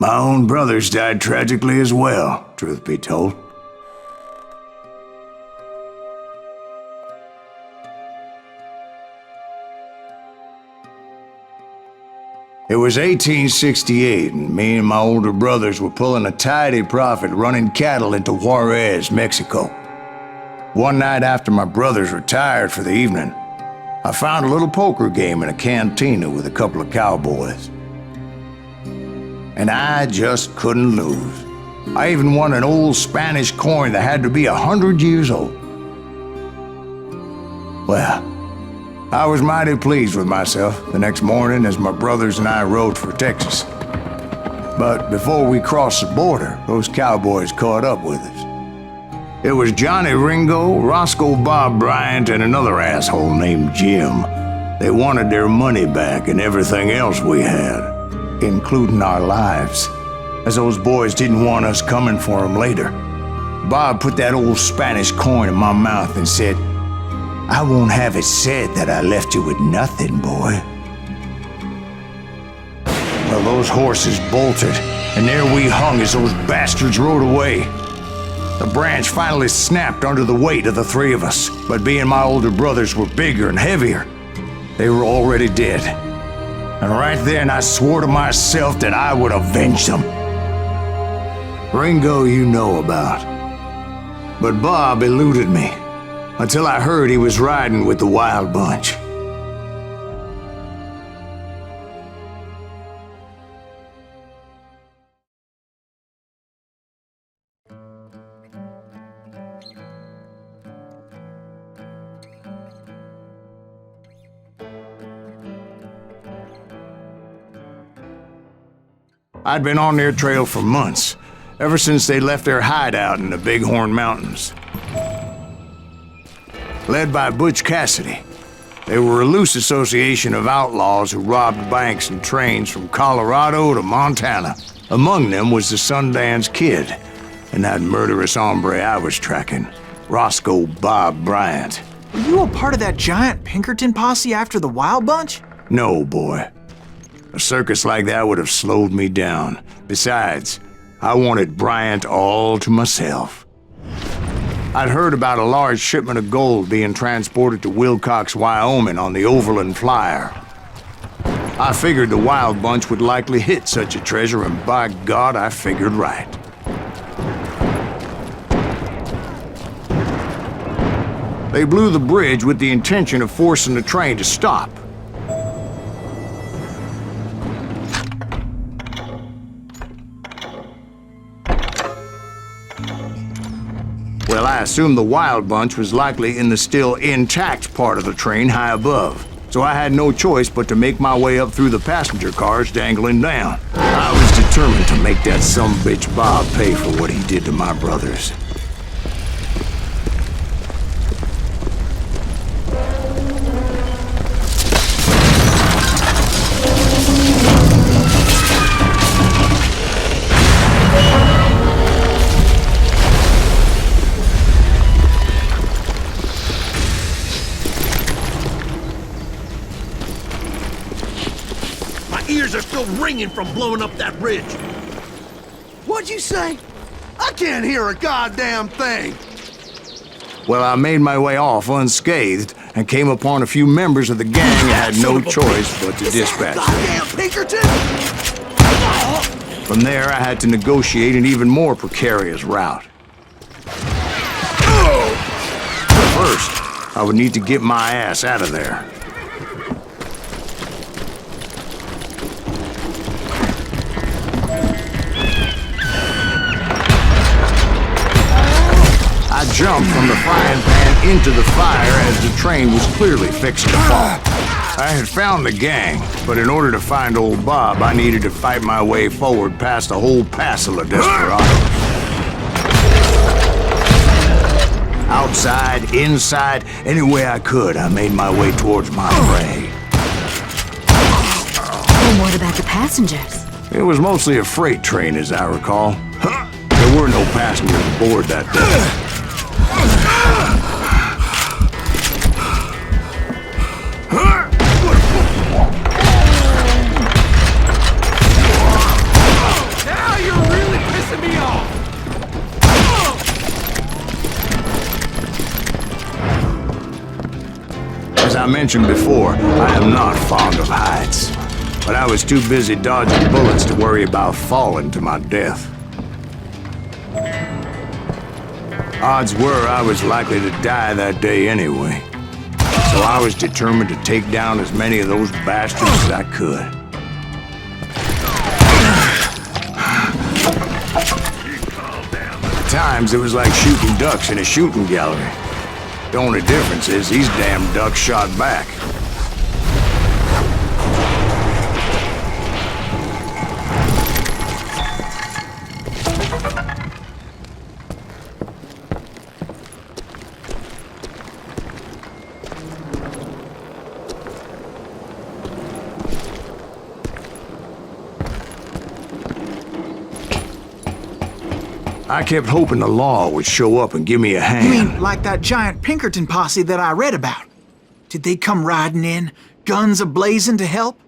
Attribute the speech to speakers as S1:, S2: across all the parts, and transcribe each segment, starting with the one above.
S1: My own brothers died tragically as well, truth be told. It was 1868, and me and my older brothers were pulling a tidy profit running cattle into Juarez, Mexico. One night after my brothers retired for the evening, I found a little poker game in a cantina with a couple of cowboys. And I just couldn't lose. I even won an old Spanish coin that had to be 100 years old. Well, I was mighty pleased with myself the next morning as my brothers and I rode for Texas. But before we crossed the border, those cowboys caught up with us. It was Johnny Ringo, Roscoe Bob Bryant, and another asshole named Jim. They wanted their money back and everything else we had, including our lives, as those boys didn't want us coming for them later. Bob put that old Spanish coin in my mouth and said, "I won't have it said that I left you with nothing, boy." Well, those horses bolted, and there we hung as those bastards rode away. The branch finally snapped under the weight of the three of us, but being my older brothers were bigger and heavier, they were already dead. And right then I swore to myself that I would avenge them. Ringo you know about. But Bob eluded me, until I heard he was riding with the Wild Bunch. I'd been on their trail for months, ever since they left their hideout in the Bighorn Mountains. Led by Butch Cassidy, they were a loose association of outlaws who robbed banks and trains from Colorado to Montana. Among them was the Sundance Kid, and that murderous hombre I was tracking, Roscoe Bob Bryant.
S2: Were you a part of that giant Pinkerton posse after the Wild Bunch?
S1: No, boy. A circus like that would have slowed me down. Besides, I wanted Bryant all to myself. I'd heard about a large shipment of gold being transported to Wilcox, Wyoming on the Overland Flyer. I figured the Wild Bunch would likely hit such a treasure, and by God, I figured right. They blew the bridge with the intention of forcing the train to stop. Well, I assumed the Wild Bunch was likely in the still intact part of the train high above, so I had no choice but to make my way up through the passenger cars dangling down. I was determined to make that sumbitch Bob pay for what he did to my brothers.
S3: Ears are still ringing from blowing up that ridge.
S4: What'd you say? I can't hear a goddamn thing.
S1: Well, I made my way off unscathed and came upon a few members of the gang and had no choice but to dispatch them.
S4: Goddamn Pinkerton!
S1: From there, I had to negotiate an even more precarious route. First, I would need to get my ass out of there. I jumped from the frying pan into the fire as the train was clearly fixing to fall. I had found the gang, but in order to find old Bob, I needed to fight my way forward past a whole passel of desperados. Outside, inside, any way I could, I made my way towards my prey.
S5: And what about the passengers?
S1: It was mostly a freight train, as I recall. There were no passengers aboard that day. mentioned before, I am not fond of heights. But I was too busy dodging bullets to worry about falling to my death. Odds were I was likely to die that day anyway. So I was determined to take down as many of those bastards as I could. At times, it was like shooting ducks in a shooting gallery. The only difference is these damn ducks shot back. I kept hoping the law would show up and give me a hand.
S2: You mean like that giant Pinkerton posse that I read about? Did they come riding in, guns a-blazing to help?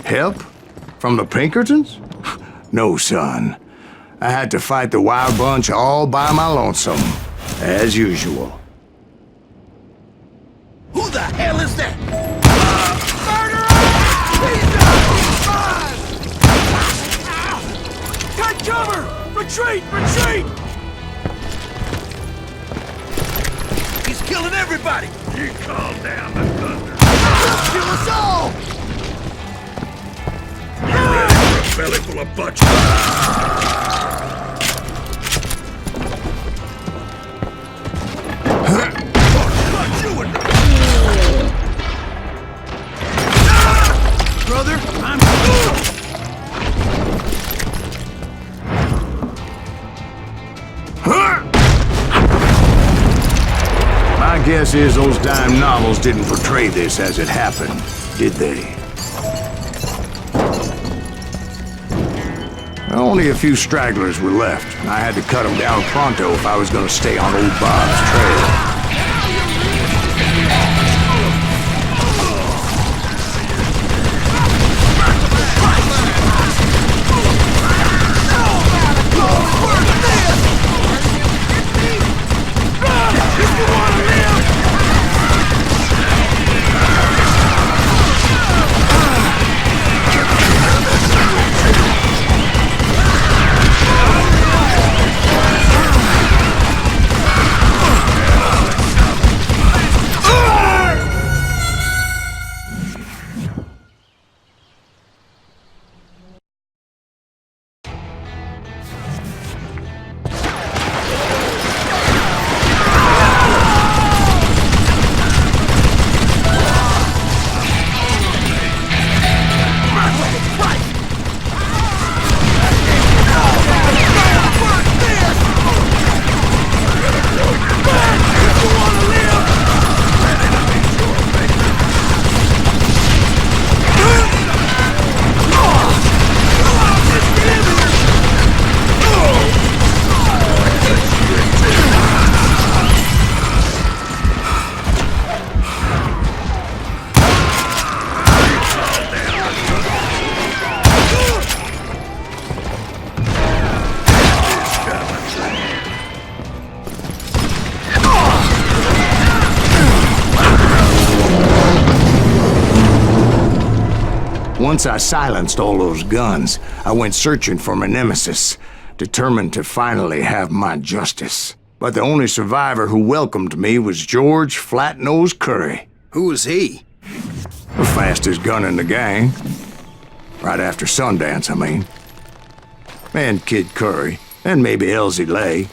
S1: Help? From the Pinkertons? No, son. I had to fight the wild bunch all by my lonesome, as usual.
S3: Who the hell is that?
S4: Take cover! Retreat! Retreat!
S3: He's killing everybody! You calm down the thunder.
S4: Kill us all!
S3: Belly full of butch.
S2: Brother, I'm...
S1: My guess is those dime novels didn't portray this as it happened, did they? Only a few stragglers were left, and I had to cut them down pronto if I was going to stay on old Bob's trail. Once I silenced all those guns, I went searching for my nemesis, determined to finally have my justice. But the only survivor who welcomed me was George Flat-Nosed Curry.
S3: Who is he?
S1: The fastest gun in the gang. Right after Sundance, I mean. And Kid Curry, and maybe Elsie Lay.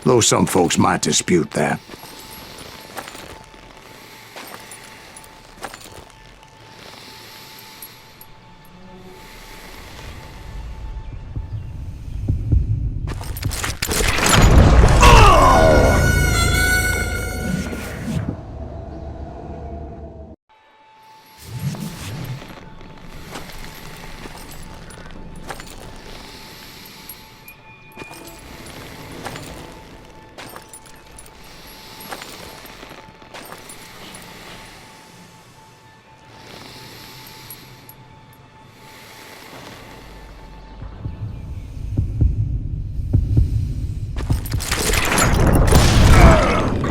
S1: Though some folks might dispute that.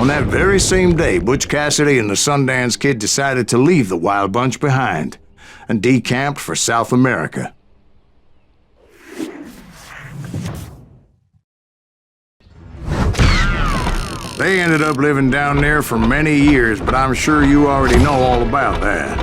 S1: On that very same day, Butch Cassidy and the Sundance Kid decided to leave the Wild Bunch behind and decamped for South America. They ended up living down there for many years, but I'm sure you already know all about that.